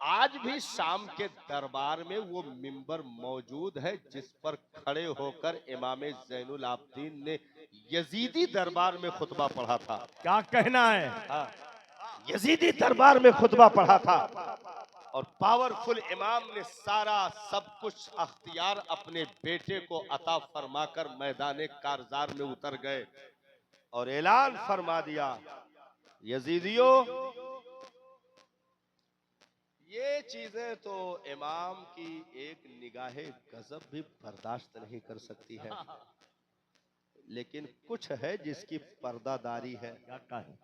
आज भी शाम के दरबार में वो मिंबर मौजूद है जिस पर खड़े होकर इमाम जैनुल आबदीन ने यजीदी दरबार में खुतबा पढ़ा था। क्या कहना है? हाँ, यजीदी दरबार में खुतबा पढ़ा था और पावरफुल इमाम ने सारा सब कुछ अख्तियार अपने बेटे को अता फरमाकर मैदान कारजार में उतर गए और ऐलान फरमा दिया, यजीदियों, ये चीजें तो इमाम की एक निगाहे गजब भी बर्दाश्त नहीं कर सकती है, लेकिन कुछ है जिसकी पर्दादारी है। क्या है?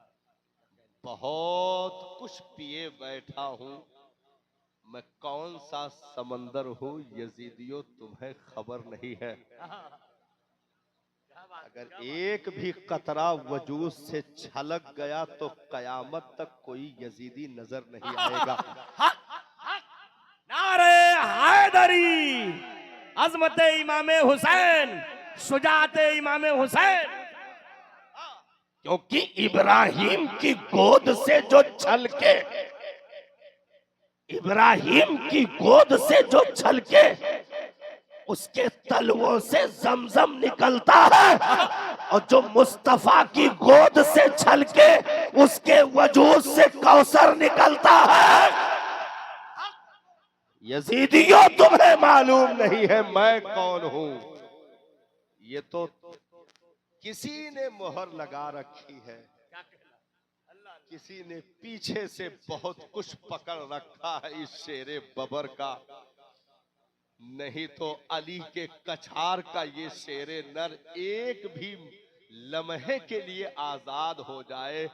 बहुत कुछ पिए बैठा हूं, मैं कौन सा समंदर हूं यजीदियों, तुम्हें खबर नहीं है। अगर एक भी कतरा वजूद से छलक गया तो कयामत तक कोई यजीदी नजर नहीं आएगा। नारे हैदरी, अजमत इमाम हुसैन, शुजात इमाम हुसैन। क्योंकि इब्राहिम की गोद से जो छलके, इब्राहिम की गोद से जो छलके उसके तलवों से जमजम निकलता है और जो मुस्तफा की गोद से छलके उसके वजूद से कौसर निकलता है। यजीदियों, तुम्हें मालूम नहीं है मैं कौन हूं, ये तो किसी ने मोहर लगा रखी है, किसी ने पीछे से बहुत कुछ पकड़ रखा है इस शेरे बबर का, नहीं तो अली के कछार का ये शेरे नर एक भी लम्हे के लिए आजाद हो जाए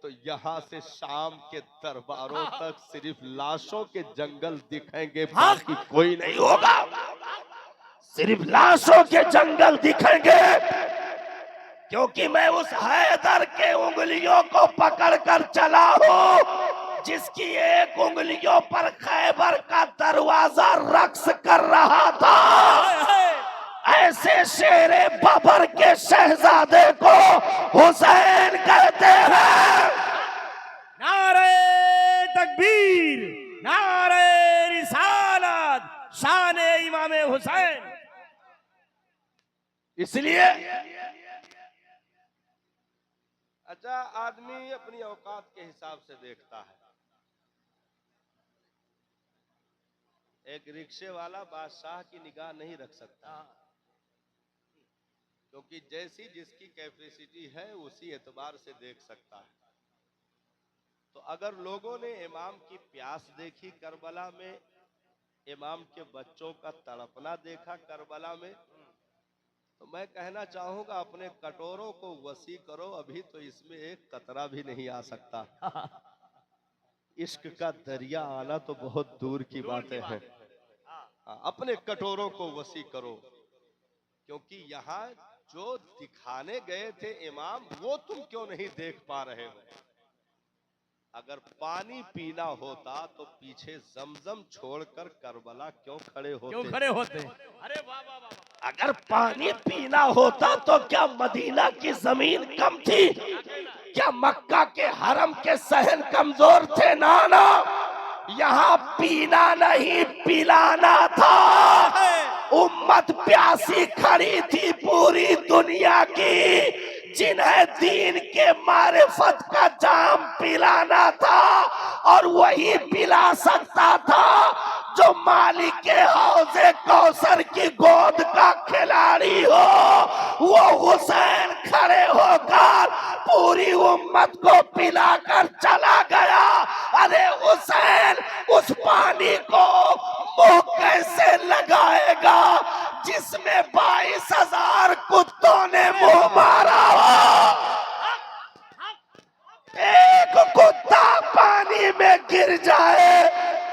तो यहाँ से शाम के दरबारों तक सिर्फ लाशों के जंगल दिखेंगे, बाकी कोई नहीं होगा। सिर्फ लाशों के जंगल दिखेंगे, क्योंकि मैं उस हैदर के उंगलियों को पकड़कर चला हूँ जिसकी एक उंगलियों पर खैबर का दरवाजा रक्स कर रहा था। ऐसे शेरे बबर के शहजादे को हुसैन कहते हैं। नारे तकबीर, नारे रिसालत, शान इमाम हुसैन। इसलिए अच्छा, आदमी अपनी औकात के हिसाब से देखता है। एक रिक्शे वाला बादशाह की निगाह नहीं रख सकता, क्योंकि जैसी जिसकी कैपेसिटी है उसी एतबार से देख सकता है। तो अगर लोगों ने इमाम की प्यास देखी करबला में, इमाम के बच्चों का तड़पना देखा करबला में, तो मैं कहना चाहूंगा अपने कटोरों को वसी करो, अभी तो इसमें एक कतरा भी नहीं आ सकता। इश्क का दरिया आना तो बहुत दूर की बातें हैं। अपने कटोरों को वसी करो, क्योंकि यहाँ जो दिखाने गए थे इमाम वो तुम क्यों नहीं देख पा रहे हो। अगर पानी पीना होता तो पीछे जमजम छोड़कर करबला क्यों खड़े होते? अरे वाह वाह वाह। अगर पानी पीना होता तो क्या मदीना की जमीन कम थी? क्या मक्का के हरम के सहन कमजोर थे? ना, यहाँ पीना नहीं पिलाना था। उम्मत प्यासी खड़ी थी पूरी दुनिया की, जिन्हें दीन के मारिफत का जाम पिलाना था, और वही पिला सकता था जो मालिक के हौजे कौसर की गोद का खिलाड़ी हो। वो हुसैन खड़े होकर पूरी उम्मत को पिलाकर चला गया। अरे हुसैन उस पानी को मुंह कैसे लगाएगा जिसमें 22,000 कुत्तों ने मुंह मारा हो? एक कुत्ता पानी में गिर जाए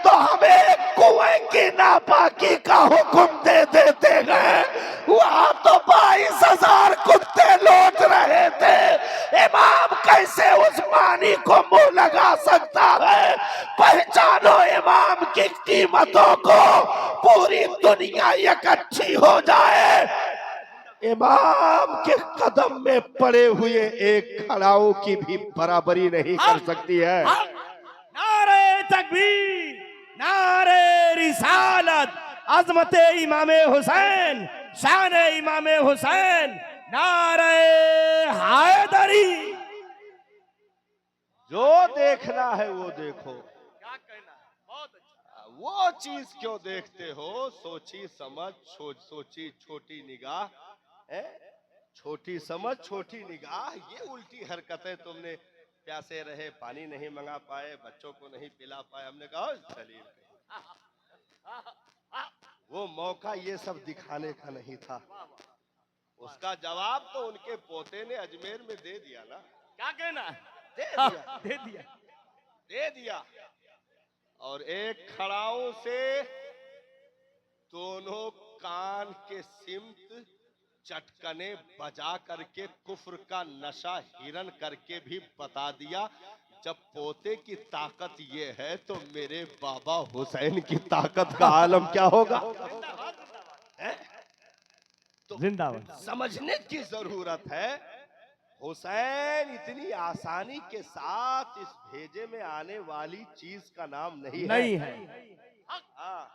तो हमें कुएं की नापाकी का हुक्म दे देते हैं। वहां तो 22,000 कुत्ते लौट रहे थे। इमाम कैसे उस पानी को मुंह लगा सकता है? पहचानो इमाम की कीमतों को, पूरी दुनिया इकट्ठी हो जाए, इमाम के कदम में पड़े हुए एक खड़ाऊ की भी बराबरी नहीं कर सकती है। नारे तकबीर, नारे रिसालत, अजमत इमामे हुसैन, शान इमामे हुसैन, नारे हैदरी। जो देखना है वो देखो, क्या कहना है, बहुत अच्छा। वो चीज क्यों देखते हो? सोची समझ, सोची छोटी निगाह है, छोटी समझ छोटी निगाह, ये उल्टी हरकतें तुमने। प्यासे रहे, पानी नहीं मंगा पाए, बच्चों को नहीं पिला पाए, हमने कहा जलील, वो मौका ये सब दिखाने का नहीं था। उसका जवाब तो उनके पोते ने अजमेर में दे दिया ना। क्या कहना है? दे दिया, दे दिया, दे दिया। और एक खड़ाऊ से दोनों कान के सिमत चटकने बजा करके कुफ्र का नशा हिरन करके भी बता दिया। जब पोते की ताकत ये है तो मेरे बाबा हुसैन की ताकत का आलम क्या होगा? तो जिंदाबाद। समझने की जरूरत है। हुसैन इतनी आसानी के साथ इस भेजे में आने वाली चीज का नाम नहीं है। हाँ,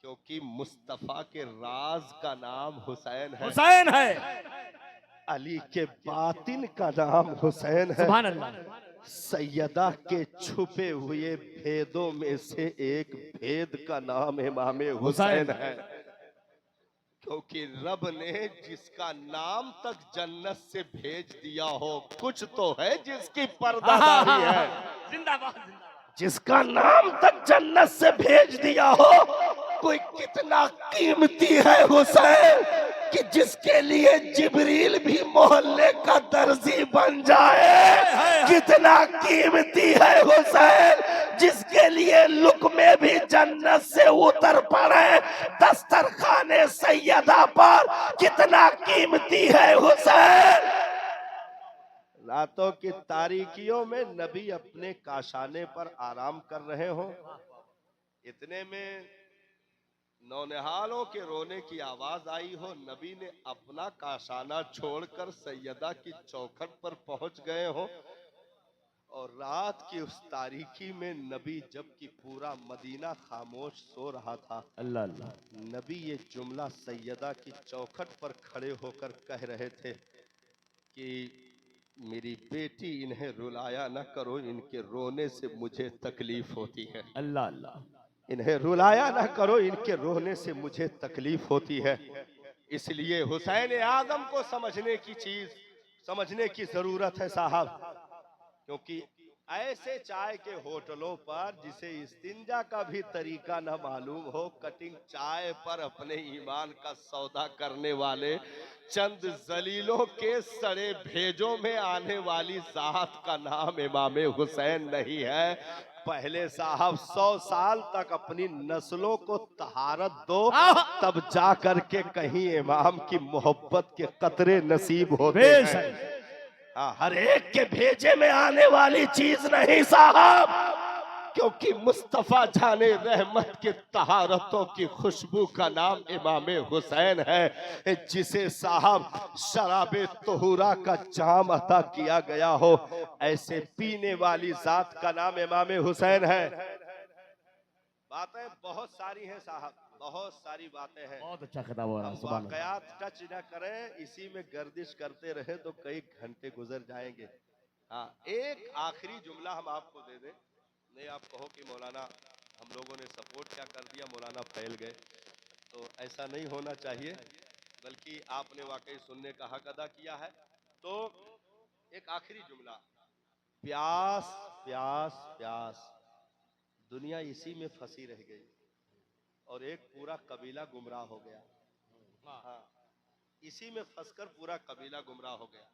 क्योंकि मुस्तफा के राज का नाम हुसैन है, हुसैन है। अली के बातिन का नाम हुसैन है, सुभान अल्लाह। सैयदा के छुपे हुए भेदों में से एक भेद का नाम इमामे हुसैन है। क्योंकि रब ने जिसका नाम तक जन्नत से भेज दिया हो, कुछ तो है जिसकी पर्दादारी है। जिंदाबाद, जिसका नाम तक जन्नत से भेज दिया हो, कोई कितना कीमती है हुसैन कि जिसके लिए जिब्रील भी मोहल्ले का दर्जी बन जाए। कितना कीमती है हुसैन जिसके लिए लुकमे भी जन्नत से उतर पड़े दस्तरखाने सैयदा पर। कितना कीमती है हुसैन। रातों की तारीकियों में नबी अपने काशाने पर आराम कर रहे हो, इतने में नौनिहालों के रोने की आवाज आई हो। नबी ने अपना काशाना छोड़कर सैयदा की चौखट पर पहुंच गए हो। और रात की उस तारीकी में नबी, जबकि पूरा मदीना खामोश सो रहा था, अल्लाह अल्लाह, नबी ये जुमला सैयदा की चौखट पर खड़े होकर कह रहे थे कि मेरी बेटी, इन्हें रुलाया न करो, इनके रोने से मुझे तकलीफ होती है। अल्लाह अल्लाह, इन्हें रुलाया ना करो, इनके रोने से मुझे तकलीफ होती है। इसलिए हुसैन आजम को समझने की जरूरत है साहब। क्योंकि ऐसे चाय के होटलों पर जिसे इस्तिंजा का भी तरीका न मालूम हो, कटिंग चाय पर अपने ईमान का सौदा करने वाले चंद जलीलों के सड़े भेजों में आने वाली जात का नाम इमामे हुसैन नहीं है। पहले साहब 100 साल तक अपनी नस्लों को तहारत दो, तब जा करके कहीं इमाम की मोहब्बत के कतरे नसीब होते हैं। हर एक के भेजे में आने वाली चीज नहीं साहब, क्योंकि मुस्तफा जाने रहमत के तहारतों की खुशबू का नाम इमामे हुसैन है। जिसे साहब शराबे तोहरा का जाम अता किया गया हो, ऐसे पीने वाली जात का नाम इमामे हुसैन है। बातें बहुत सारी हैं साहब, बहुत सारी बातें हैं। बहुत अच्छा खिताब हो रहा है। सुभान अल्लाह। वाकयात टच न करें, इसी में गर्दिश करते रहे तो कई घंटे गुजर जाएंगे। हाँ, एक आखिरी जुमला हम आपको दे दें। नहीं आप कहो कि मौलाना हम लोगों ने सपोर्ट क्या कर दिया, मौलाना फैल गए, तो ऐसा नहीं होना चाहिए, बल्कि आपने वाकई सुनने का हक अदा किया है। तो एक आखिरी जुमला, प्यास प्यास प्यास, दुनिया इसी में फंसी रह गई और एक पूरा कबीला गुमराह हो गया। हाँ, इसी में फंसकर पूरा कबीला गुमराह हो गया।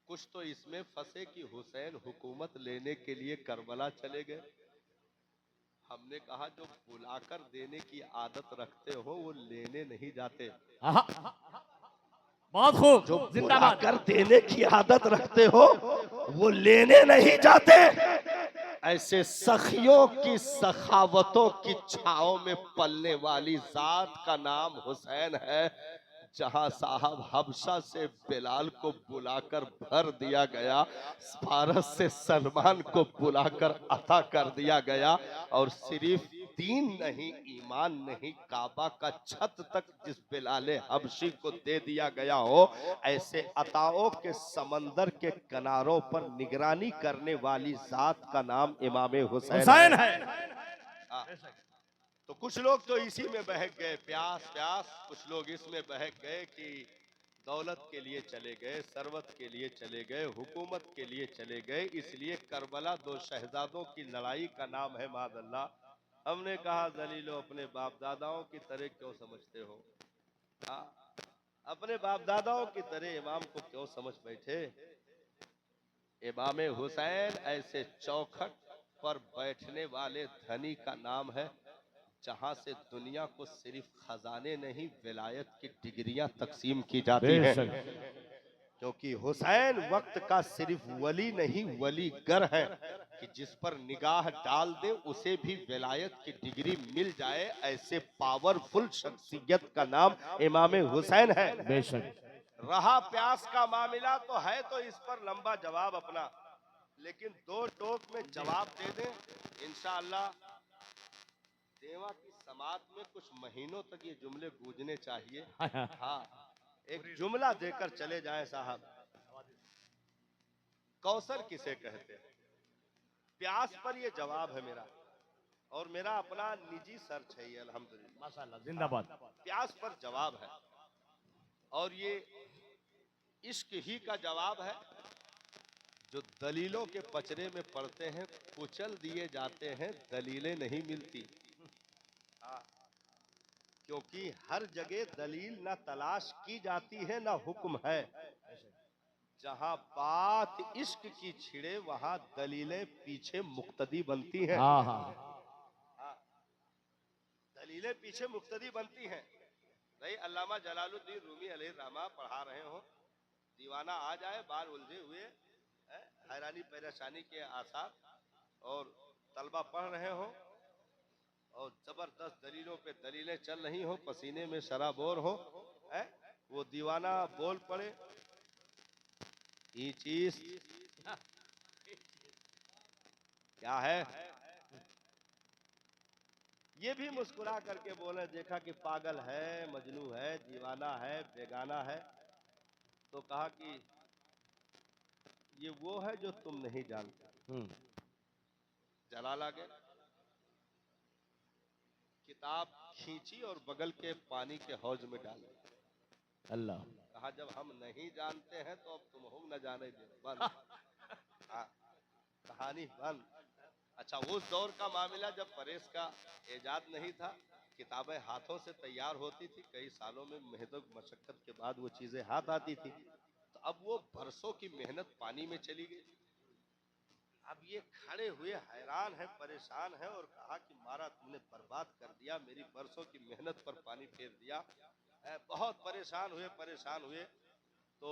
कुछ तो इसमें फंसे कि हुसैन हुकूमत लेने के लिए करबला चले गए। हमने कहा जो बुलाकर देने की आदत रखते हो वो लेने नहीं जाते। बहुत खूब, जो जिंदाबाद। बुलाकर देने की आदत रखते हो वो लेने नहीं जाते। ऐसे सखियों की सखावतों की छाओं में पलने वाली जात का नाम हुसैन है। जहां साहब हबशा से बिलाल को बुलाकर भर दिया गया, फारस से सलमान को बुलाकर अता कर दिया गया, और सिर्फ दीन नहीं, ईमान नहीं, काबा का छत तक जिस बिलाले हबशी को दे दिया गया हो, ऐसे अताओं के समंदर के किनारों पर निगरानी करने वाली जात का नाम इमाम हुसैन है। हाँ। तो कुछ लोग तो इसी में बहक गए, प्यास प्यास, कुछ लोग इसमें बहक गए कि दौलत के लिए चले गए, सरवत के लिए चले गए, हुकूमत के लिए चले गए। इसलिए करबला दो शहजादों की लड़ाई का नाम है मादल्ला। हमने कहा दलीलो अपने बाप दादाओं की तरह क्यों समझते हो? हाँ, अपने बाप दादाओं की तरह इमाम को क्यों समझ बैठे? इमाम हुसैन ऐसे चौखट पर बैठने वाले धनी का नाम है जहां से दुनिया को सिर्फ खजाने नहीं, विलायत की डिग्रियां तकसीम की जाती हैं। क्योंकि हुसैन वक्त का सिर्फ वली नहीं, वलीगर है कि जिस पर निगाह डाल दे उसे भी विलायत की डिग्री मिल जाए। ऐसे पावरफुल शख्सियत का नाम इमाम हुसैन है। बेशक। रहा प्यास का मामला तो है, तो इस पर लंबा जवाब अपना, लेकिन दो टोक में जवाब दे दें इंशाअल्लाह। देवा की समात में कुछ महीनों तक ये जुमले गूंजने चाहिए। हाँ, एक जुमला देकर चले जाएं साहब। कौसर किसे कहते हैं? प्यास पर ये जवाब है मेरा, और मेरा अपना निजी सर्च है ये, अल्हम्दुलिल्लाह माशाअल्लाह, जिंदाबाद। प्यास पर जवाब है, और ये इश्क ही का जवाब है। जो दलीलों के पचड़े में पड़ते हैं, कुचल दिए जाते हैं, दलीलें नहीं मिलती। क्योंकि हर जगह दलील ना तलाश की जाती है, ना हुक्म है। जहां बात इश्क की छिड़े वहां दलीलें पीछे मुक्तदी बनती हैं। हाँ हाँ, दलीलें पीछे मुक्तदी बनती हैं। नहीं, अल्लामा जलालुद्दीन रूमी अलैहिर्रहमा पढ़ा रहे हो, दीवाना आ जाए, बाल उलझे हुए, हैरानी परेशानी के आसार, और तलबा पढ़ रहे हो और जबरदस्त दलीलों पे दलीलें चल रही हो, पसीने में शराबोर हो, वो दीवाना बोल पड़े, ये चीज क्या है? ये भी मुस्कुरा करके बोले, देखा कि पागल है, मजनू है, दीवाना है, बेगाना है। तो कहा कि ये वो है जो तुम नहीं जानते। जलाल आ गए, किताब खींची और बगल के पानी के हौज में डाली। अल्लाह। कहा जब हम नहीं जानते हैं तो अब तुम हम न जाने दे, बंद। कहानी बंद। अच्छा, उस दौर का मामला जब प्रेस का इजाद नहीं था, किताबें हाथों से तैयार होती थी, कई सालों में मेहनत मशक्कत के बाद वो चीजें हाथ आती थी। तो अब वो बरसों की मेहनत पानी में चली गई। अब ये खड़े हुए हैरान है, परेशान है, और कहा कि मारा तुमने बर्बाद कर दिया, मेरी बरसों की मेहनत पर पानी फेर दिया। बहुत परेशान हुए। तो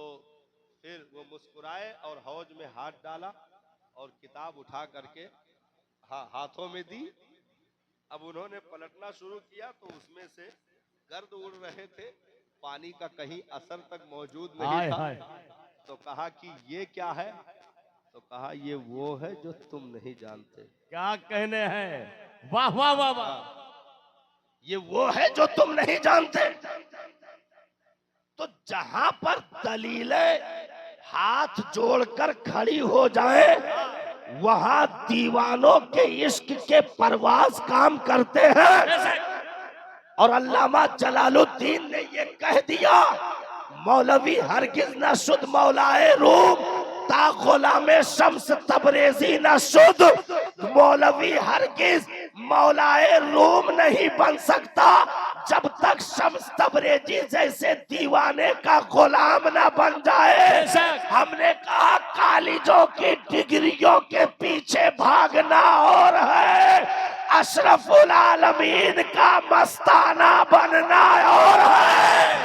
फिर वो मुस्कुराए और हौज में हाथ डाला और किताब उठा करके हाथों में दी। अब उन्होंने पलटना शुरू किया तो उसमें से गर्द उड़ रहे थे, पानी का कहीं असर तक मौजूद नहीं था। तो कहा कि ये क्या है? तो कहा ये वो है जो तुम नहीं जानते। क्या कहने हैं, वाह वाह वाह वाह। ये वो है जो तुम नहीं जानते। तो जहां पर दलीलें हाथ जोड़कर खड़ी हो जाए, वहां दीवानों के इश्क के परवाज काम करते हैं। और अल्लामा जलालुद्दीन ने ये कह दिया, मौलवी हरगिज न शुद्ध मौलाए रूम, ता गुलामे शम्स तबरेजी न शुद्ध। मौलवी हरगिज मौलाए रूम नहीं बन सकता जब तक शम्स तबरेजी जैसे दीवाने का गुलाम ना बन जाए। हमने कहा कॉलेजों की डिग्रियों के पीछे भागना और है, अशरफुल आलमीन का मस्ताना बनना और है।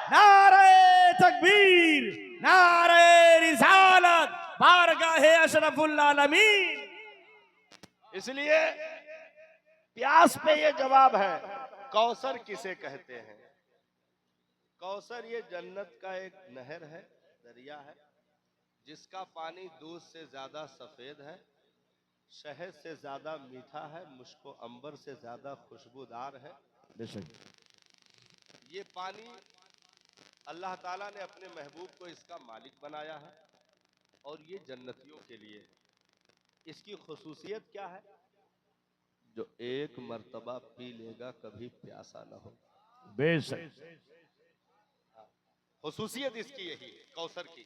नारे तकबीर, नारे रिसालत, बारगाहे अशरफुल आलमीन। इसलिए प्यास पे ये जवाब है। कौसर किसे कहते हैं? कौसर ये जन्नत का एक नहर है, दरिया है, जिसका पानी दूध से ज्यादा सफेद है, शहद से ज्यादा मीठा है, मुश्को अंबर से ज्यादा खुशबूदार है। बेशक ये पानी अल्लाह ताला ने अपने महबूब को इसका मालिक बनाया है और ये जन्नतियों के लिए है। इसकी खुसूसियत क्या है? जो एक मर्तबा पी लेगा कभी प्यासा न हो। बेशक खुसूसियत इसकी यही है कौसर की,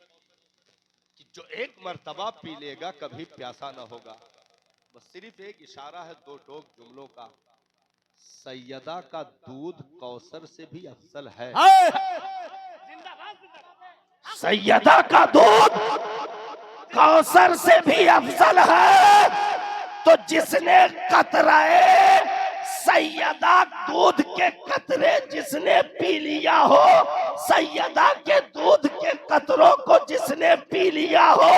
कि जो एक मर्तबा पी लेगा कभी प्यासा न होगा। बस सिर्फ एक इशारा है दो टोक जुमलों का, सैयदा का दूध कौसर से भी अफजल है। सैयदा का दूध कौसर से भी अफजल है। तो जिसने कतराए सैयदा दूध के कतरे जिसने पी लिया हो, सैयदा के दूध के कतरों को जिसने पी लिया हो,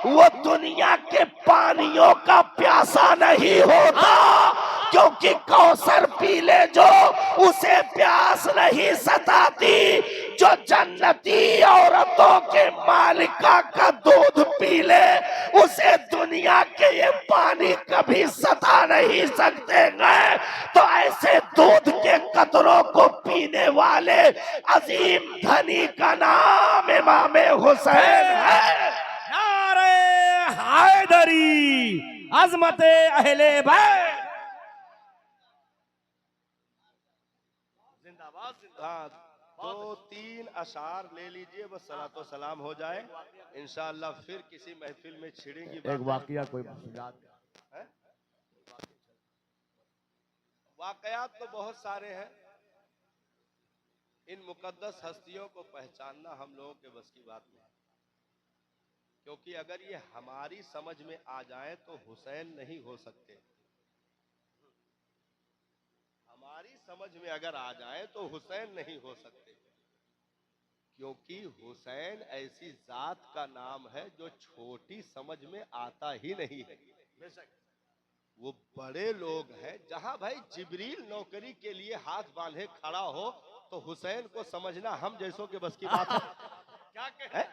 वो दुनिया के पानियों का प्यासा नहीं होता, क्योंकि कौसर पी ले जो उसे प्यास नहीं सताती। जो जन्नती औरतों के मालिका का दूध पी ले उसे दुनिया के ये पानी कभी सता नहीं सकते हैं। तो ऐसे दूध के कतरों को पीने वाले अजीम धनी का नाम इमाम हुसैन है। नारे हैदरी अजमते अहले बैत। जिंदाबाद जिंदाबाद। दो तीन अशार ले लीजिए, बस सलातो सलाम हो जाए, इंशाअल्लाह फिर किसी महफिल में छिड़ेंगी एक वाकया कोई याद है? वाकयात तो बहुत सारे हैं। इन मुकद्दस हस्तियों को पहचानना हम लोगों के बस की बात नहीं, क्योंकि अगर ये हमारी समझ में आ जाए तो हुसैन नहीं हो सकते। हमारी समझ में अगर आ जाए तो हुसैन नहीं हो सकते, क्योंकि हुसैन ऐसी जात का नाम है जो छोटी समझ में आता ही नहीं है। वो बड़े लोग हैं। जहां भाई जिब्रील नौकरी के लिए हाथ बांधे खड़ा हो तो हुसैन को समझना हम जैसों के बस की बात है। क्या है?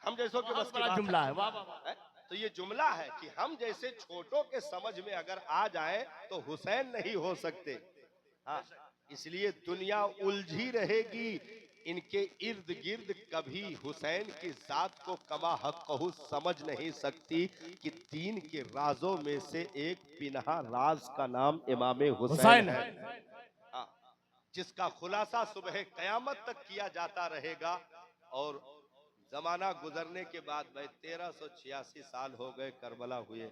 हम जैसों के बस की बात जुमला है। वाह है। तो ये जुमला है कि हम जैसे छोटों के समझ में अगर आ जाए तो हुसैन नहीं हो सकते। हाँ, इसलिए दुनिया उलझी रहेगी इनके इर्द गिर्द, कभी हुसैन की जात को कमा हक़्क़हू समझ नहीं सकती कि दीन के राजों में से एक पिनहा राज का नाम इमाम हुसैन है। हाँ, जिसका खुलासा सुबह कयामत तक किया जाता रहेगा। और जमाना गुजरने के बाद भाई 1386 साल हो गए करबला हुए।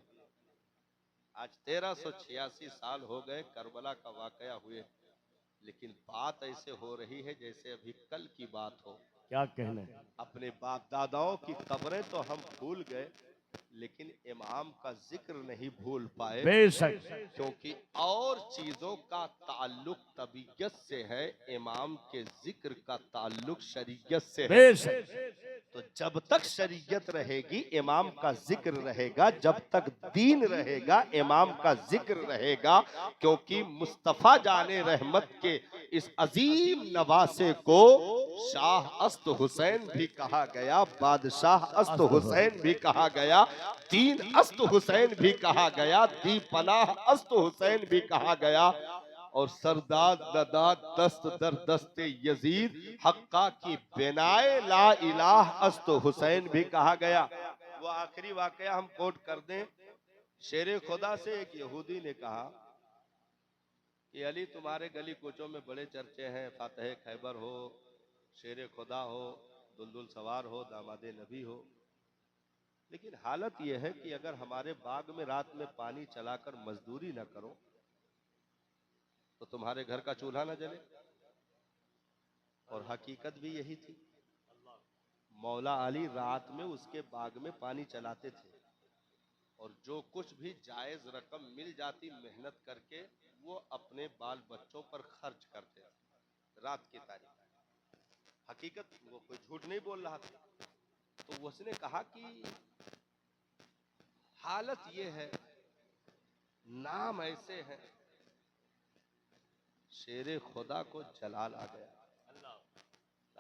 आज 1386 साल हो गए करबला का वाकया हुए, लेकिन बात ऐसे हो रही है जैसे अभी कल की बात हो। क्या कहने। अपने बाप दादाओं की कब्रें तो हम भूल गए, लेकिन इमाम का जिक्र नहीं भूल पाए। बेशक क्योंकि और चीजों का ताल्लुक तबीयत से है, इमाम के जिक्र का ताल्लुक शरीयत से है। बेशक तो जब तक शरीयत रहेगी इमाम का जिक्र रहेगा, जब तक दीन रहेगा इमाम का जिक्र रहेगा। क्योंकि मुस्तफा जाने रहमत के इस अजीम नवासे को शाह अस्त हुसैन भी कहा गया, बादशाह अस्त हुसैन भी कहा गया, दीन अस्त हुसैन भी कहा गया, दी पनाह अस्त हुसैन भी कहा गया, और सरदार ददाद दस्त दर दस्ते यजीद हक्का की बिनाए ला इलाह अस्त हुसैन भी कहा गया। वो आखिरी वाकया हम कोट कर दें। शेरे खुदा से एक यहूदी ने कहा कि अली तुम्हारे गली कूचों में बड़े चर्चे हैं, फातह खैबर हो, शेरे खुदा हो, दुलदुल सवार हो, दामादे नबी हो, लेकिन हालत यह है कि अगर हमारे बाग में रात में पानी चलाकर मजदूरी न करो तो तुम्हारे घर का चूल्हा न जले। और हकीकत भी यही थी। मौला अली रात में उसके बाग में पानी चलाते थे, और जो कुछ भी जायज रकम मिल जाती मेहनत करके वो अपने बाल बच्चों पर खर्च करते थे। रात की तारीख हकीकत, वो कोई झूठ नहीं बोल रहा था। तो उसने कहा कि हालत ये है, नाम ऐसे हैं, शेरे खुदा को जलाल आ गया।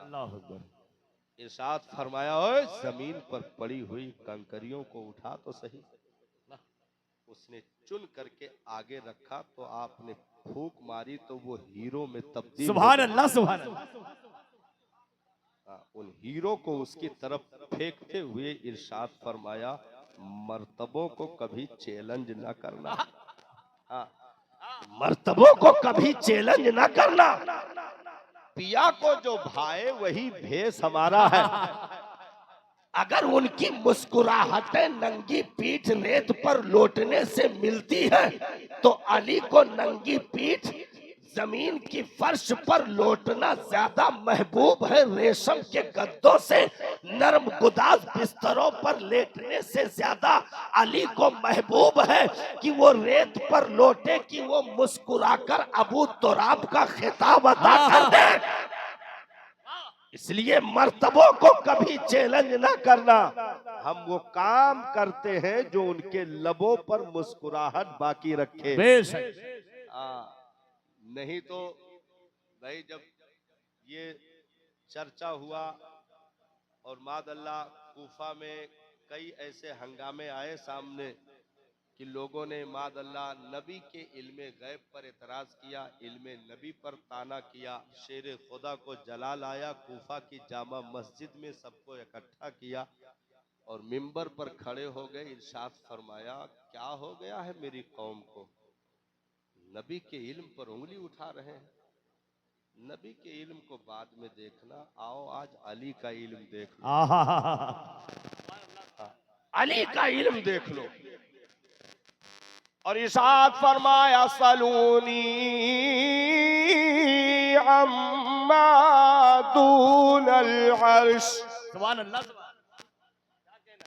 अल्लाह अकबर। इरशाद फरमाया, ओए जमीन पर पड़ी हुई कंकरियों को उठा तो सही। उसने चुन करके आगे रखा तो आपने फूंक मारी तो वो हीरो में तब्दील हो सुभान गई। अल्लाह सुभान अल्लाह। उन हीरो को उसकी तरफ फेंकते हुए इरशाद फरमाया, मर्तबों को कभी चैलेंज ना करना। हाँ, मर्तबों को कभी चैलेंज ना करना। पिया को जो भाए वही भेष हमारा है। अगर उनकी मुस्कुराहटें नंगी पीठ रेत पर लौटने से मिलती है तो अली को नंगी पीठ जमीन की फर्श पर लौटना ज्यादा महबूब है। रेशम के गद्दों से नरम गुदाज बिस्तरों पर लेटने से ज्यादा अली को महबूब है कि वो रेत पर लौटे, कि वो मुस्कुराकर अबू तुराब का खिताब अता कर दे। इसलिए मर्तबों को कभी चैलेंज ना करना। हम वो काम करते हैं जो उनके लबों पर मुस्कुराहट बाकी रखे। बेशक। नहीं तो भाई जब ये चर्चा हुआ और मादअल्लाह कूफा में कई ऐसे हंगामे आए सामने कि लोगों ने मादअल्लाह नबी के इल्मे गैब पर एतराज किया, इल्मे नबी पर ताना किया, शेर खुदा को जला लाया, कूफा की जामा मस्जिद में सबको इकट्ठा किया और मिंबर पर खड़े हो गए। इरशाद फरमाया, क्या हो गया है मेरी कौम को, नबी के इल्म पर उंगली उठा रहे हैं। नबी के इल्म को बाद में देखना, आओ आज अली का इल्म देख लो। अली का इल्म देख लो। और इरशाद फरमाया, सलूनी अम्मा दूनल अर्श। सुभान अल्लाह सुभान।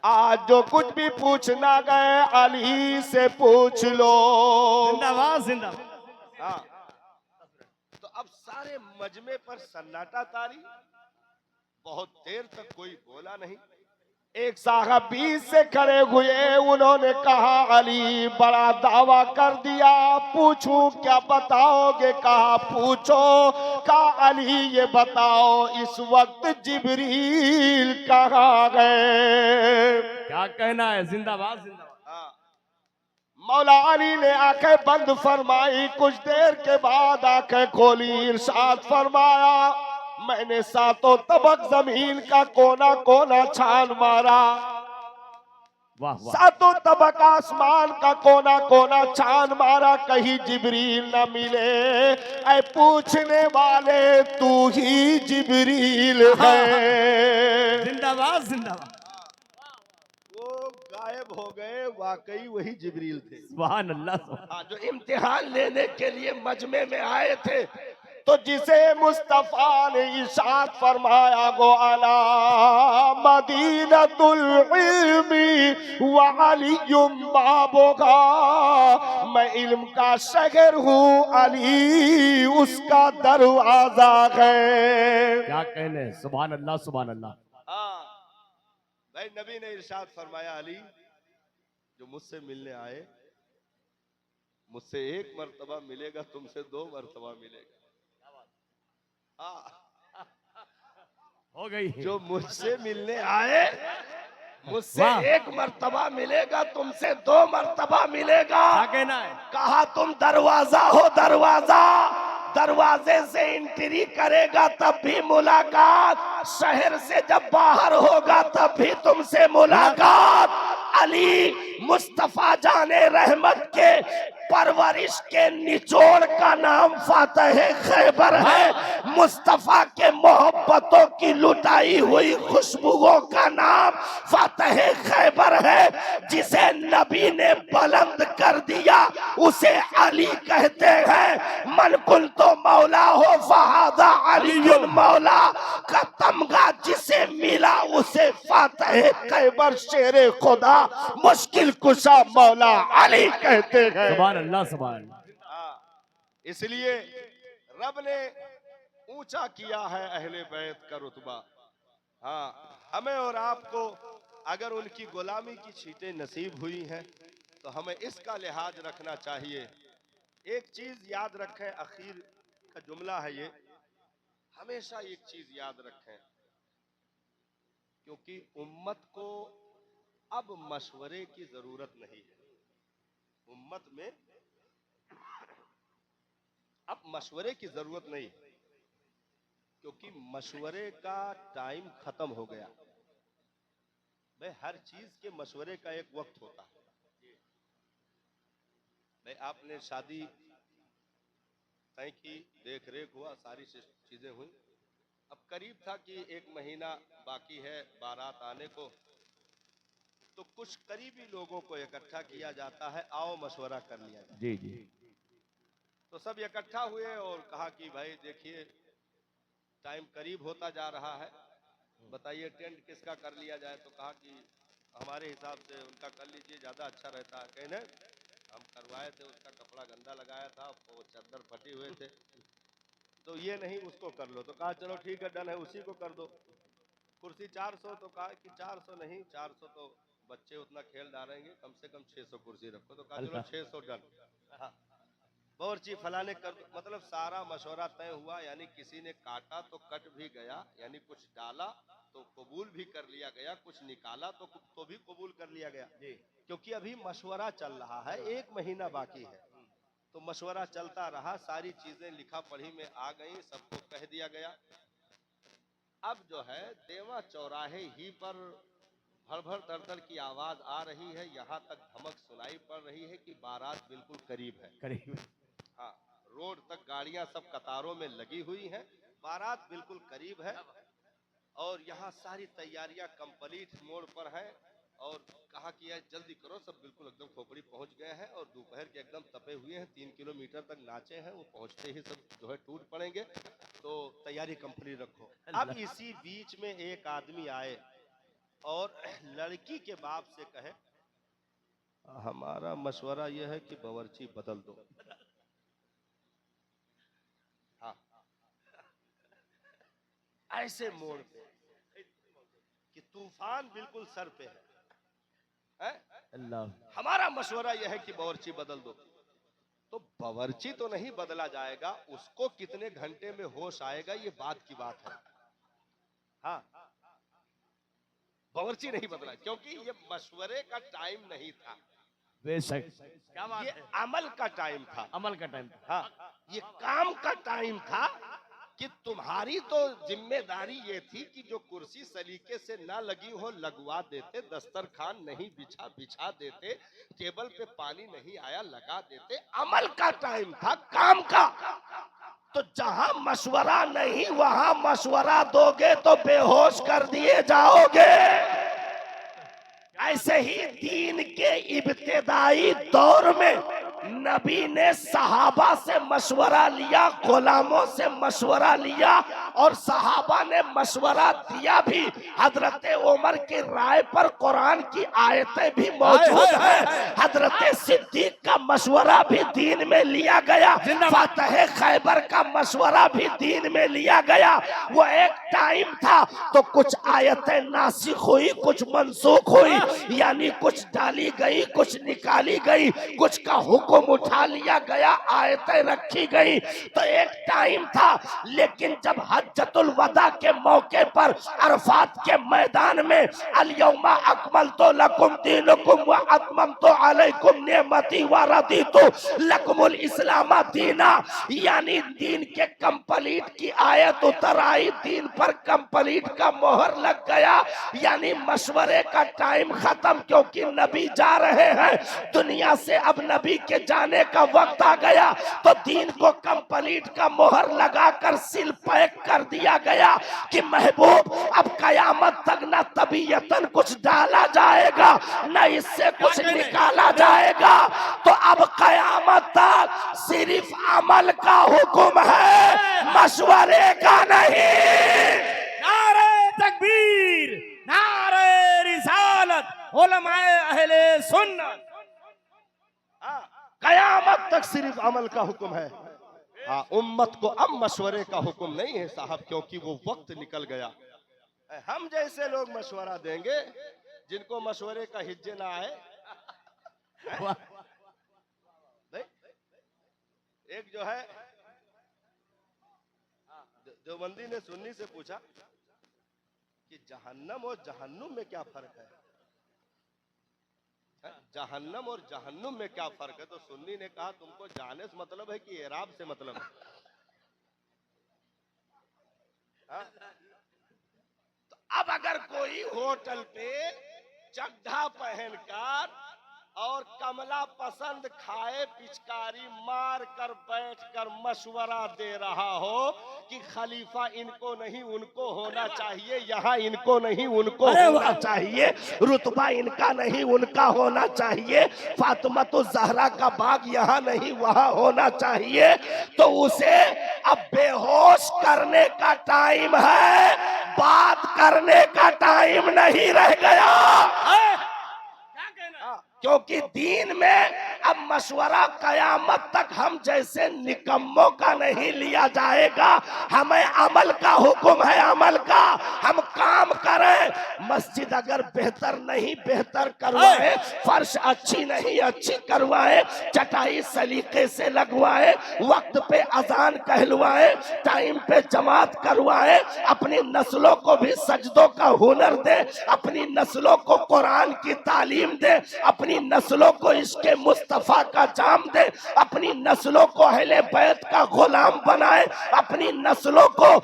आज जो कुछ भी पूछना गए अली से पूछ लो। जिंदाबाद जिंदाबाद। हाँ, तो अब सारे मजमे पर सन्नाटा तारी। बहुत देर तक कोई बोला नहीं। एक साहब बीच से खड़े हुए, उन्होंने कहा, अली बड़ा दावा कर दिया, पूछूं क्या बताओगे? कहा पूछो। कहा अली ये बताओ इस वक्त जिब्रील कहाँ गए? क्या कहना है? जिंदाबाद जिंदाबाद। मौला अली ने आंखें बंद फरमाई, कुछ देर के बाद आंखें खोली। इरशाद फरमाया, मैंने सातों तबक जमीन का कोना कोना छान मारा, वाह वाह। सातों तबक आसमान का कोना कोना छान मारा, कहीं जिब्रील न मिले। ऐ पूछने वाले तू ही जिब्रील है। जिंदाबाद जिंदाबाद। वो गायब हो गए, वाकई वही जिब्रील थे। सुभान अल्लाह। हाँ, जो इम्तिहान लेने के लिए मजमे में आए थे। तो जिसे मुस्तफा ने इरशाद फरमाया, गो अला मदीनतुल इल्मी व अलीयुम बाबुहा, मैं इल्म का शहर हूँ, अली उसका दरवाजा है। क्या कहने हैं? सुभान अल्लाह सुभान अल्लाह। भाई नबी ने इरशाद फरमाया, अली जो मुझसे मिलने आए, मुझसे एक मर्तबा मिलेगा, तुमसे दो मर्तबा मिलेगा। हो गई। जो मुझसे मिलने आए, मुझसे एक मर्तबा मिलेगा, तुमसे दो मर्तबा मिलेगा। क्या कहना है? कहा तुम दरवाजा हो, दरवाजा, दरवाजे से एंट्री करेगा तब भी मुलाकात, शहर से जब बाहर होगा तब भी तुमसे मुलाकात। अली मुस्तफा जाने रहमत के परवरिश के निचोड़ का नाम फातह खैबर है। मुस्तफा के मोहब्बतों की लुटाई हुई खुशबुओं का नाम फातह खैबर है। जिसे नबी ने बुलंद कर दिया उसे अली कहते हैं। मन कुल तो मौला हो फहादा अली मौला का तमगा जिसे मिला उसे फातह खैबर शेरे खुदा मुश्किल कुशा मौला अली कहते हैं। सुभान अल्लाह सुभान। इसलिए रब ने ऊंचा किया है अहले बैत का रुतबा। हाँ, हमें और आपको अगर उनकी गुलामी की छींटें नसीब हुई हैं तो हमें इसका लिहाज रखना चाहिए। एक चीज याद रखें, आखिर का जुमला है ये, हमेशा एक चीज याद रखें, क्योंकि उम्मत को अब मशवरे की जरूरत नहीं है। उम्मत में अब मशवरे की जरूरत नहीं है, क्योंकि मशवरे का टाइम खत्म हो गया। भाई हर चीज के मशवरे का एक वक्त होता है। भाई आपने शादी तय की, देख रेख हुआ, सारी चीजें हुई, अब करीब था कि 1 महीना बाकी है बारात आने को, तो कुछ करीबी लोगों को इकट्ठा किया जाता है, आओ मशवरा कर लिया जाए। जी जी। तो सब इकट्ठा हुए और कहा कि भाई देखिए टाइम करीब होता जा रहा है, बताइए टेंट किसका कर लिया जाए। तो कहा कि हमारे हिसाब से उनका कर लीजिए, ज्यादा अच्छा रहता है। कहीं नहीं, हम करवाए थे, उसका कपड़ा गंदा लगाया था, वो चादर फटे हुए थे, तो ये नहीं उसको कर लो। तो कहा चलो ठीक है, डन है, उसी को कर दो। कुर्सी 400, तो कहा कि 400 नहीं, 400 तो बच्चे उतना खेल डालेंगे, कम से कम 600 कुर्सी रखो। तो कहा चलो अल्लाह। 600 डन। हाँ, बावर्ची फलाने कर दो। मतलब सारा मशवरा तय हुआ, यानी किसी ने काटा तो कट भी गया, यानी कुछ डाला तो कबूल भी कर लिया गया, कुछ निकाला तो भी कबूल कर लिया गया, क्योंकि अभी मशवरा चल रहा है, 1 महीना बाकी है। तो मशवरा चलता रहा, सारी चीजें लिखा पढ़ी में आ गई, सबको कह दिया गया। अब जो है देवा चौराहे ही पर भड़ भड़ दर की आवाज आ रही है, यहाँ तक धमक सुनाई पड़ रही है कि बारात बिल्कुल करीब है। करीब। हाँ, रोड तक गाड़ियां सब कतारों में लगी हुई हैं, बारात बिल्कुल करीब है, और यहाँ सारी तैयारियां कंप्लीट मोड पर है। और कहा कि यार जल्दी करो, सब बिल्कुल एकदम खोपड़ी पहुंच गए हैं, और दोपहर के एकदम तपे हुए हैं, 3 किलोमीटर तक नाचे हैं, वो पहुंचते ही सब जो है टूट पड़ेंगे, तो तैयारी कंप्लीट रखो। अब इसी बीच में एक आदमी आए और लड़की के बाप से कहे, हमारा मशवरा यह है कि बावर्ची बदल दो। हाँ, ऐसे मोड़ पे कि तूफान बिल्कुल सर पे है? अल्लाह। हमारा मशवरा यह है कि बावर्ची बदल दो। तो बावर्ची तो नहीं बदला जाएगा, उसको कितने घंटे में होश आएगा ये बात की बात है। हाँ, बावर्ची नहीं बदला, क्योंकि ये मशवरे का टाइम नहीं था, बेशक। क्या बात ये है। अमल का टाइम था। अमल का टाइम। हाँ, ये काम का टाइम था कि तुम्हारी तो जिम्मेदारी ये थी कि जो कुर्सी सलीके से ना लगी हो लगवा देते, दस्तरखान नहीं बिछा बिछा देते, टेबल पे पानी नहीं आया लगा देते। अमल का टाइम था, काम का। तो जहां मशवरा नहीं वहां मशवरा दोगे तो बेहोश कर दिए जाओगे। ऐसे ही दीन के इब्तिदाई दौर में नबी ने सहाबा से मशवरा लिया, गुलामों से मशवरा लिया, और सहाबा ने मशवरा दिया भी। हजरत उमर की राय पर कुरान की आयतें भी मौजूद हैं। हजरत सिद्दीक का मशवरा भी दीन में लिया गया, फतह खैबर का मशवरा भी दीन में लिया गया। वो एक टाइम था, तो कुछ आयतें नासिख हुई, कुछ मनसूख हुई, यानी कुछ डाली गई, कुछ निकाली गई, कुछ का हुक्म उठा लिया गया, आयतें रखी गई। तो एक टाइम था। लेकिन जब हज्जतुल वदा के मौके पर अरफात के मैदान में अल-यौमा अकमलतु लकुम दीनुकुम व अतममतु अलैकुम निअमती व रदीतु लकुमुल इस्लाम दीना, यानी दीन के कंप्लीट की आयत उतर आई, दीन पर कंप्लीट का मोहर लग गया, यानी मशवरे का टाइम खत्म, क्योंकि नबी जा रहे हैं दुनिया से, अब नबी के जाने का वक्त आ गया। तो दीन को कंप्लीट का मोहर लगाकर सील पैक कर दिया गया कि महबूब अब कयामत तक न तबीयतन कुछ डाला जाएगा, न इससे कुछ निकाला जाएगा। तो अब कयामत तक सिर्फ अमल का हुक्म है, मशवरे का नहीं। नारे तकबीर, नारे रिसालत, उलमाए अहले सुन्नत। कयामत तक सिर्फ अमल का हुक्म है। हाँ, उम्मत को अब मशवरे का हुक्म नहीं है साहब, क्योंकि वो वक्त निकल गया। हम जैसे लोग मशवरा देंगे, जिनको मशवरे का हिज्जे ना आए। एक जो है देवबंदी ने सुन्नी से पूछा कि जहन्नम और जहन्नुम में क्या फर्क है? जहन्नम और जहन्नुम में क्या फर्क है? तो सुन्नी ने कहा तुमको जाने से मतलब है कि एराब से मतलब है? तो अब अगर कोई होटल पे चड्ढा पहनकर और कमला पसंद खाए पिचकारी मार कर बैठ कर मशवरा दे रहा हो कि खलीफा इनको नहीं उनको होना चाहिए, यहाँ इनको नहीं उनको होना चाहिए, रुतबा इनका नहीं उनका होना चाहिए, फातिमा ज़हरा का बाग यहाँ नहीं वहाँ होना चाहिए, तो उसे अब बेहोश करने का टाइम है, बात करने का टाइम नहीं रह गया। क्योंकि दीन में अब मशवरा कयामत तक हम जैसे निकम्मों का नहीं लिया जाएगा, हमें अमल का हुक्म है, अमल का। हम काम करें, मस्जिद अगर बेहतर नहीं बेहतर करवाए, फर्श अच्छी नहीं अच्छी करवाए, चटाई सलीके से लगवाए, वक्त पे अजान कहलवाए, टाइम पे जमात करवाए, अपनी नस्लों को भी सजदों का हुनर दे, अपनी नस्लों को कुरान की तालीम दे, अपनी नस्लों को इसके मुस्तफा का जाम दे, अपनी नस्लों को अहले बैत का गुलाम बनाए, अपनी नस्लों को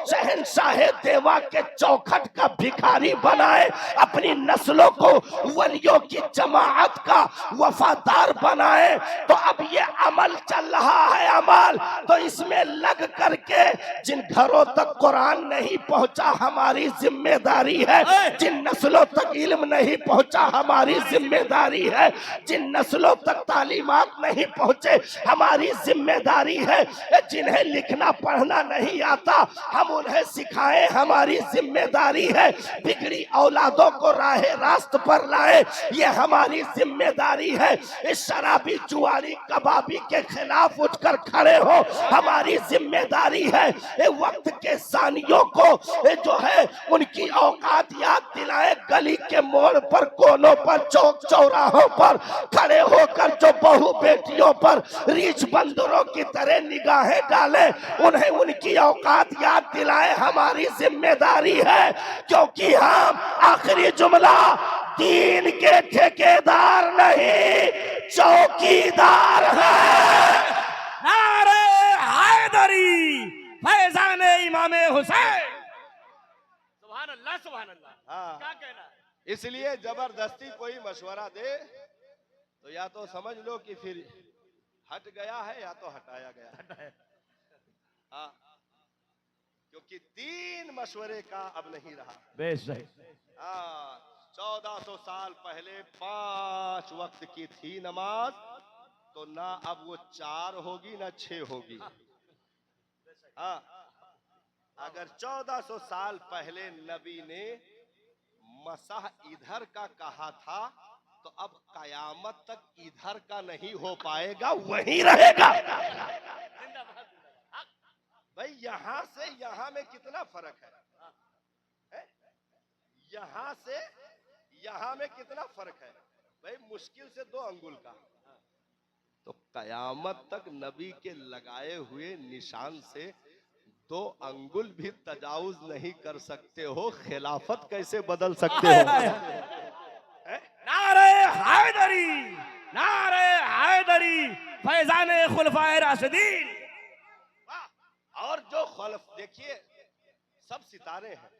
शहंशाह देवा के चौखट का भिखारी बनाए, अपनी नस्लों को वलियों की जमाअत का वफादार बनाए। तो अब ये अमल चल रहा है, अमल। तो इसमें लग करके जिन घरों तक कुरान नहीं पहुंचा हमारी जिम्मेदारी है, जिन नस्लों तक इल्म नहीं पहुंचा हमारी जिम्मेदारी है, जिन नस्लों तक तालीमात नहीं पहुंचे हमारी जिम्मेदारी है, जिन्हें लिखना पढ़ना नहीं आता हम उन्हें सिखाएं हमारी जिम्मेदारी है, बिगड़ी औलादों को राहे रास्त पर लाए ये हमारी जिम्मेदारी है, इस शराबी जुआरी कबाबी के खिलाफ उठकर खड़े हो हमारी जिम्मेदारी है, वक्त के सानियों को जो है उनकी औकात याद दिलाए, गली के मोड़ पर कोनों पर चौक चौराहों पर खड़े होकर जो बहू बेटियों पर रीछ बंदरों की तरह निगाहें डाले, उन्हें उनकी औकात याद दिलाए हमारी जिम्मेदारी है। क्योंकि हम, आखिरी जुमला, दीन के ठेकेदार नहीं चौकीदार हैं। नारे हैदरी, फैजान इमाम हुसैन। सुभान अल्लाह, सुभान अल्लाह। क्या कहना है? इसलिए जबरदस्ती कोई मशवरा दे तो या तो समझ लो कि फिर हट गया है या तो हटाया गया है। हाँ, क्योंकि दीन मशवरे का अब नहीं रहा। बेशक। 1400 साल पहले 5 वक्त की थी नमाज, तो ना अब वो 4 होगी ना 6 होगी। हाँ, अगर 1400 साल पहले नबी ने मसाह इधर का कहा था, तो अब कयामत तक इधर का नहीं हो पाएगा, वहीं रहेगा। भाई यहां से यहां में कितना फर्क है? यहां से यहां में कितना फर्क है? भाई मुश्किल से 2 अंगुल का। तो कयामत तक नबी के लगाए हुए निशान से 2 अंगुल भी तजावुज नहीं कर सकते हो, खिलाफत कैसे बदल सकते हो? नारे हैदरी, नारे हैदरी, फैजान खुलफाए राशिदीन। और जो खलफ, देखिए सब सितारे हैं,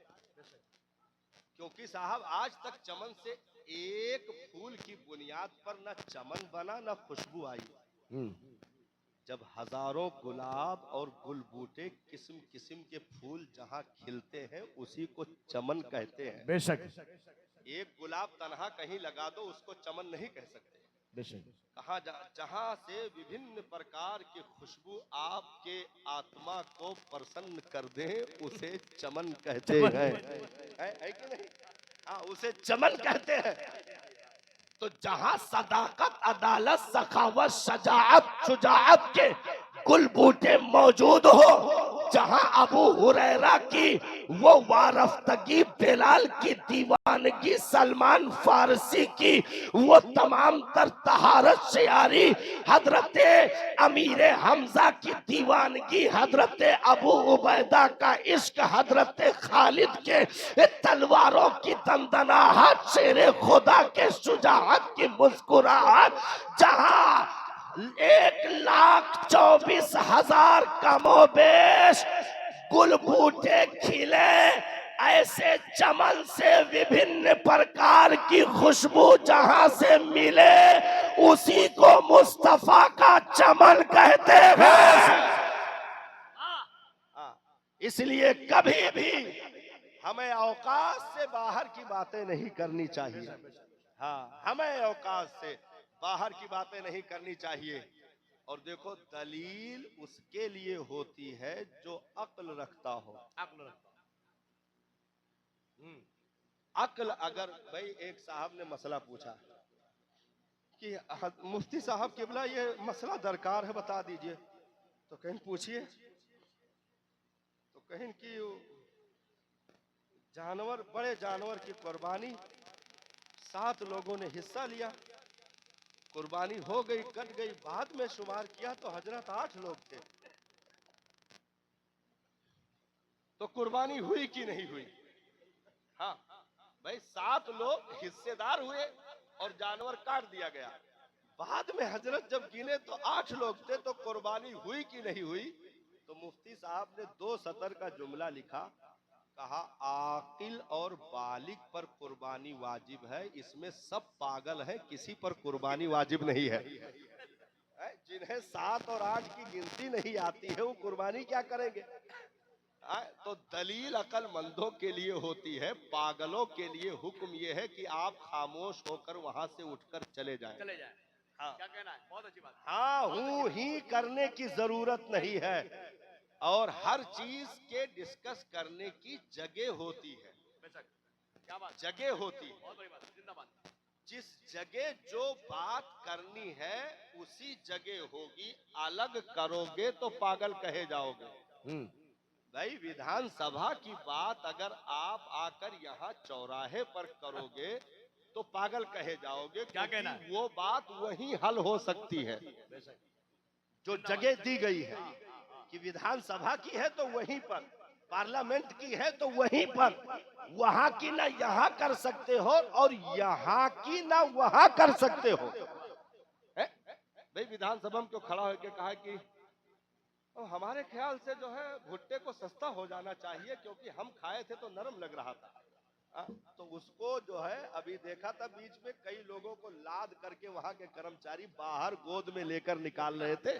क्योंकि साहब आज तक चमन से एक फूल की बुनियाद पर न चमन बना न खुशबू आई। जब हजारों गुलाब और गुलबूटे किस्म किस्म के फूल जहाँ खिलते हैं उसी को चमन कहते हैं। बेशक। एक गुलाब तनहा कहीं लगा दो उसको चमन नहीं कह सकते। बेशक। कहाँ जहाँ से विभिन्न प्रकार की खुशबू आपके आत्मा को प्रसन्न कर दे उसे चमन कहते हैं, है कि नहीं? हाँ, उसे चमन कहते हैं। तो जहाँ सदाकत, अदालत, सखावत, शजाअत, शुजाअत के गुल बूटे मौजूद हो जहां अबू हुरैरा की वो वारफ्तगी, बिलाल की दीवानगी, सलमान फारसी की वो तमाम तर तहारत शियारी, हजरत अमीर हमजा की दीवानगी, हजरत अबू उबैदा का इश्क, हजरत खालिद के तलवारों की दंदनाहट, शेरे खुदा के शुजाअत की मुस्कुराहट, जहां 1,24,000 कमोबेश गुल बूटे खिले, ऐसे चमन से विभिन्न प्रकार की खुशबू जहां से मिले, उसी को मुस्तफा का चमन कहते हैं। इसलिए कभी भी हमें औकात से बाहर की बातें नहीं करनी चाहिए। हाँ, हमें औकात से बाहर की बातें नहीं करनी चाहिए। और देखो, दलील उसके लिए होती है जो अक्ल रखता हो। अक्ल अगर, भाई एक साहब ने मसला पूछा कि मुफ्ती साहब किबला ये मसला दरकार है, बता दीजिए। तो कहीं पूछिए, तो कहीं कि जानवर, बड़े जानवर की कुर्बानी 7 लोगों ने हिस्सा लिया, कुर्बानी हो गई, कट गई, बाद में शुमार किया तो हजरत 8 लोग थे। तो कुर्बानी हुई कि नहीं हुई? हाँ भाई, 7 लोग हिस्सेदार हुए और जानवर काट दिया गया। बाद में हजरत जब गिने तो 8 लोग थे। तो कुर्बानी हुई कि नहीं हुई? तो मुफ्ती साहब ने 2 सतर का जुमला लिखा, कहा आकिल और बालिग पर कुर्बानी वाजिब है, इसमें सब पागल हैं, किसी पर कुर्बानी वाजिब नहीं है। जिन्हें 7 और 8 की गिनती नहीं आती है वो कुर्बानी क्या करेंगे? तो दलील अक्लमंदों के लिए होती है, पागलों के लिए हुक्म यह है कि आप खामोश होकर वहां से उठकर चले जाएं। हाँ, क्या कहना है? बहुत अच्छी बात। हाँ, हूं ही करने की जरूरत नहीं है, और हर चीज के डिस्कस करने की जगह होती है। क्या बात? जगह होती है। बहुत बड़ी बात, जिंदाबाद। जिस जगह जो बात करनी है उसी जगह होगी, अलग करोगे तो पागल कहे जाओगे। भाई, विधानसभा की बात अगर आप आकर यहाँ चौराहे पर करोगे तो पागल कहे जाओगे। क्या कहना है? वो बात वहीं हल हो सकती है जो जगह दी गई है कि विधानसभा की है तो वहीं पर, पार्लियामेंट की है तो वहीं पर, वहां की ना यहाँ कर सकते हो और यहाँ की ना वहां कर सकते हो। भाई, विधानसभा में क्यों खड़ा होकर कहा कि तो हमारे ख्याल से जो है भुट्टे को सस्ता हो जाना चाहिए, क्योंकि हम खाए थे तो नरम लग रहा था। तो उसको जो है अभी देखा था, बीच में कई लोगों को लाद करके वहां के कर्मचारी बाहर गोद में लेकर निकाल रहे थे।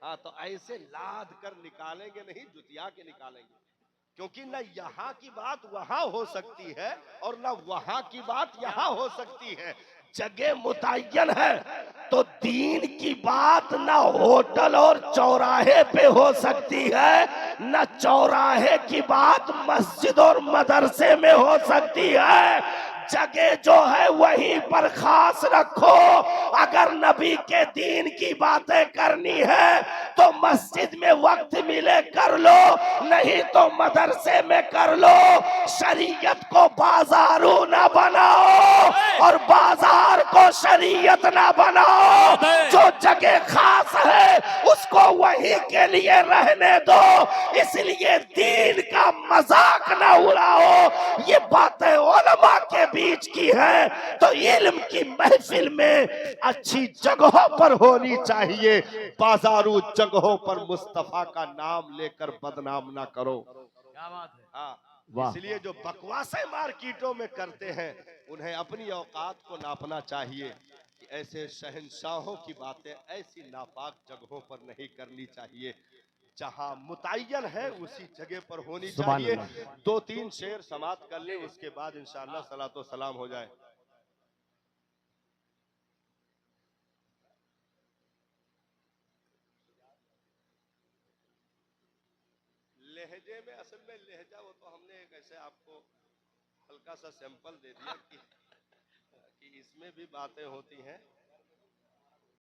हाँ, तो ऐसे लाद कर निकालेंगे नहीं, जुतिया के निकालेंगे, क्योंकि न यहाँ की बात वहां हो सकती है और न वहां की बात यहाँ हो सकती है। जगह मुतय्यन है तो दीन की बात न होटल और चौराहे पे हो सकती है, न चौराहे की बात मस्जिद और मदरसे में हो सकती है। जगह जो है वहीं पर खास रखो। अगर नबी के दीन की बातें करनी है तो मस्जिद में वक्त मिले कर लो, नहीं तो मदरसे में कर लो। शरीयत को बाजारू ना बनाओ और बाजार को शरीयत ना बनाओ। जो जगह खास है उसको वहीं के लिए रहने दो। इसलिए दीन का मजाक ना उड़ाओ। ये बातें उलमा के बीच की है तो इल्म की महफिल में अच्छी जगहों पर होनी चाहिए। बाजारू जगहों पर मुस्तफा का नाम लेकर बदनाम ना करो। क्या बात है? हाँ, इसलिए जो बकवासें मार्केटों में करते हैं उन्हें अपनी औकात को नापना चाहिए कि ऐसे शहंशाहों की बातें ऐसी नापाक जगहों पर नहीं करनी चाहिए। जहां मुतय्यन है उसी जगह पर होनी चाहिए। 2-3 शेर समाप्त कर ले, उसके बाद इंशाअल्लाह सलातो सलाम हो जाए। लहजे में, असल में लहजा वो तो हमने एक ऐसे आपको हल्का सा सैंपल दे दिया कि इसमें भी बातें होती हैं।